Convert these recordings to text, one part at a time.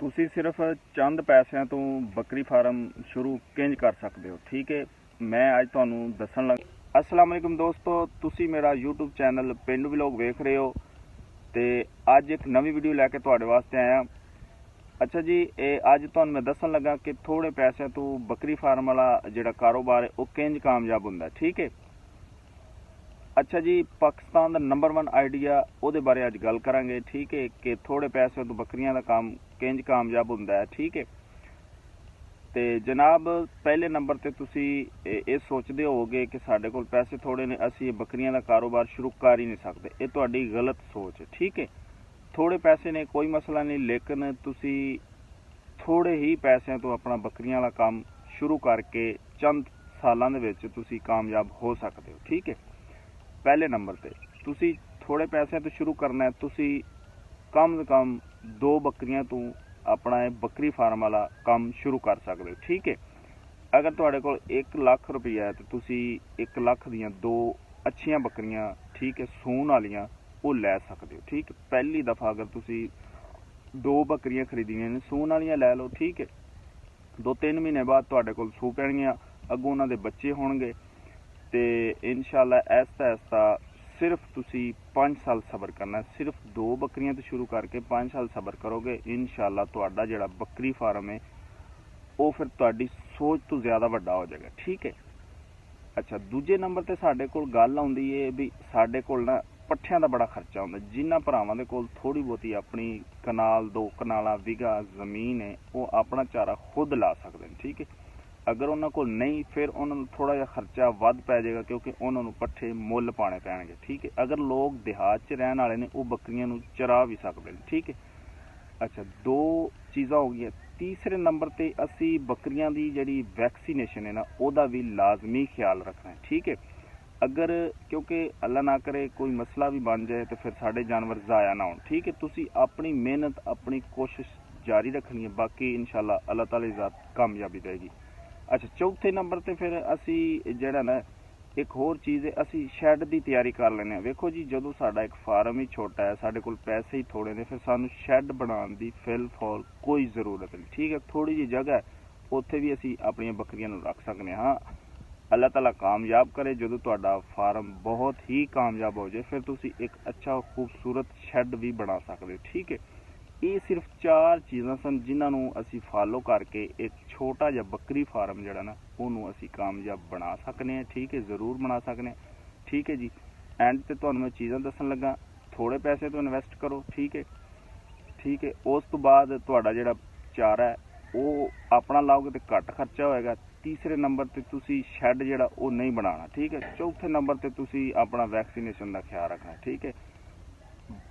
ਤੁਸੀਂ ਸਿਰਫ ਚੰਦ ਪੈਸਿਆਂ ਤੋਂ ਬੱਕਰੀ ਫਾਰਮ ਸ਼ੁਰੂ ਕਿੰਜ ਕਰ ਸਕਦੇ ਹੋ। ਠੀਕ ਹੈ, ਮੈਂ ਅੱਜ ਤੁਹਾਨੂੰ ਦੱਸਣ ਲੱਗਾ। अस्सलाम वालेकुम दोस्तों, ਤੁਸੀਂ ਮੇਰਾ YouTube ਚੈਨਲ ਪਿੰਡੂ ਵਲੌਗ ਵੇਖ ਰਹੇ ਹੋ ਤੇ ਅੱਜ ਇੱਕ ਨਵੀਂ ਵੀਡੀਓ ਲੈ ਕੇ ਤੁਹਾਡੇ ਵਾਸਤੇ ਆਇਆ। ਅੱਛਾ ਜੀ, ਇਹ ਅੱਜ ਤੁਹਾਨੂੰ ਮੈਂ ਦੱਸਣ ਲੱਗਾ ਕਿ ਥੋੜੇ ਪੈਸਿਆਂ ਤੋਂ ਬੱਕਰੀ ਫਾਰਮ ਵਾਲਾ ਜਿਹੜਾ ਕਾਰੋਬਾਰ ਹੈ ਉਹ ਕਿੰਜ ਕਾਮਯਾਬ ਹੁੰਦਾ। ਠੀਕ ਹੈ, अच्छा जी, पाकिस्तान का नंबर 1 आइडिया ਉਹਦੇ ਬਾਰੇ ਅੱਜ ਗੱਲ ਕਰਾਂਗੇ। ठीक है, कि थोड़े पैसे तो बकरियां का काम किंज कामयाब ਹੁੰਦਾ है। ठीक है, ਤੇ जनाब पहले नंबर ਤੇ ਤੁਸੀਂ ਇਹ ਸੋਚਦੇ ਹੋਵੋਗੇ ਕਿ ਸਾਡੇ ਕੋਲ ਪੈਸੇ ਥੋੜੇ ਨੇ, ਅਸੀਂ ਬੱਕਰੀਆਂ ਦਾ ਕਾਰੋਬਾਰ ਸ਼ੁਰੂ ਕਰ ਹੀ ਨਹੀਂ ਸਕਦੇ। ਇਹ ਤੁਹਾਡੀ ਗਲਤ ਸੋਚ ਹੈ। ਠੀਕ ਹੈ, ਥੋੜੇ ਪੈਸੇ ਨੇ ਕੋਈ ਮਸਲਾ ਨਹੀਂ, ਲੇਕਿਨ ਤੁਸੀਂ ਥੋੜੇ ਹੀ ਪੈਸਿਆਂ ਤੋਂ ਆਪਣਾ ਬੱਕਰੀਆਂ ਦਾ ਕੰਮ ਸ਼ੁਰੂ ਕਰਕੇ ਚੰਦ ਸਾਲਾਂ ਦੇ ਵਿੱਚ ਤੁਸੀਂ ਕਾਮਯਾਬ ਹੋ ਸਕਦੇ ਹੋ। ਠੀਕ ਹੈ, पहले नंबर ते तुसी थोड़े पैसे तो शुरू करना है। तुसी कम से कम 2 बकरियां तो अपना बकरी फार्म वाला काम शुरू कर सकते हो। ठीक है, अगर तुहाडे कोल 1 लाख रुपया है तो तुसी 1 लाख दियां 2 अच्छियां बकरियां, ठीक है, सून वालियां वो लै सकते हो। ठीक है, पहली दफ़ा अगर तुसी 2 बकरियां खरीदियां ने सून वालियां लै लो। ठीक है, 2-3 महीने बाद तुहाडे कोल सू पैणगियां, अगों उन्हां दे बच्चे होणगे ते इंशाअल्लाह ऐसा ऐसा सिर्फ तुसी 5 साल सबर करना। सिर्फ 2 बकरियां तो शुरू करके 5 साल सबर करोगे, इंशाअल्लाह तुहाडा जिहड़ा बकरी फार्म है वो फिर तुहाडी सोच तो ज़्यादा वड्डा हो जाएगा। ठीक है, अच्छा, दूजे नंबर ते साडे कोल गल आउंदी है भी साडे कोल ना पट्ठियां दा बड़ा खर्चा हुंदा। जिन्हां भरावां दे कोल थोड़ी बहुती अपनी कनाल 2 कनाला बीघा ज़मीन है वो अपना चारा खुद ला सकदे ने। ठीक है, अगर उन्होंने को नहीं फिर उन्होंने थोड़ा जिहा खर्चा वध पै जाएगा क्योंकि उन्होंने पट्ठे मुल पाने पैणगे। ठीक है, अगर लोग देहात च रहने वाले ने वो बकरियां नूं चरा भी सकते हैं। ठीक है, अच्छा, 2 चीज़ां हो गई। तीसरे नंबर ते असी बकरियां दी जिहड़ी वैक्सीनेशन है ना उहदा भी लाजमी ख्याल रखना है। ठीक है, अगर क्योंकि अल्लाह ना करे कोई मसला भी बन जाए तो फिर साढ़े जानवर ज़ाया ना हो। ठीक है, तुसी अपनी मेहनत अपनी कोशिश जारी रखनी है, बाकी इंशाअल्लाह अल्लाह ताला दी ज़ात कामयाबी देगी। अच्छा, चौथे नंबर ते फिर असी जिहड़ा ना एक होर चीज़ है, असी शैड की तैयारी कर लेने। वेखो जी, जदों साडा एक फार्म ही छोटा है, साडे कोल पैसे ही थोड़े ने, फिर सानू शैड बनाने की फिल फॉल कोई ज़रूरत नहीं। ठीक है, थोड़ी जी जगह है उत्थे भी असी अपनी बकरियां नूं रख सकने। हाँ, अल्लाह ताला कामयाब करे, जदों तुहाडा फार्म बहुत ही कामयाब हो जाए फिर तुसी एक अच्छा खूबसूरत शैड भी बना सकते हो। ठीक है, ये सिर्फ 4 चीज़ां सन जिन्हां नूं असी फॉलो करके एक छोटा जिहा बकरी फार्म जिहड़ा ना उहनूं असी कामयाब बना सकने हैं। ठीक है, ज़रूर बना सकने हैं। ठीक है जी, एंड ते तुहानूं मैं चीज़ां दस्सण लगा, थोड़े पैसे तो इन्वेस्ट करो। ठीक है, ठीक है, उस तो बाद तुहाडा जिहड़ा चारा है वो अपना लाओगे तो घट खर्चा होएगा। तीसरे नंबर ते तुसी शैड जिहड़ा वो नहीं बनाना। ठीक है, चौथे नंबर ते तुसी अपना वैक्सीनेशन का ख्याल रखना। ठीक है,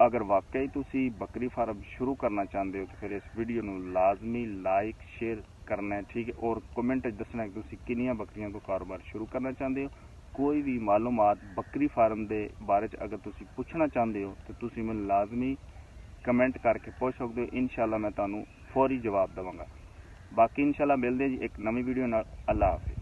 अगर वाकई तुसी बकरी फार्म शुरू करना चाहते हो तो फिर इस वीडियो नूं लाजमी लाइक शेयर करना है। ठीक है, और कमेंट दसना कि तुसी कितनियां बकरियां को कारोबार शुरू करना चाहते हो। कोई भी मालूमात बकरी फार्म के बारे अगर तुसी पूछना चाहते हो तो तुसी मैनूं लाजमी कमेंट करके पूछ सकते हो। इंशाअल्लाह मैं तुहानूं फौरी जवाब देवांगा। बाकी इंशाअल्लाह मिलदे जी एक नवी वीडियो नाल। अल्लाह हाफिज़।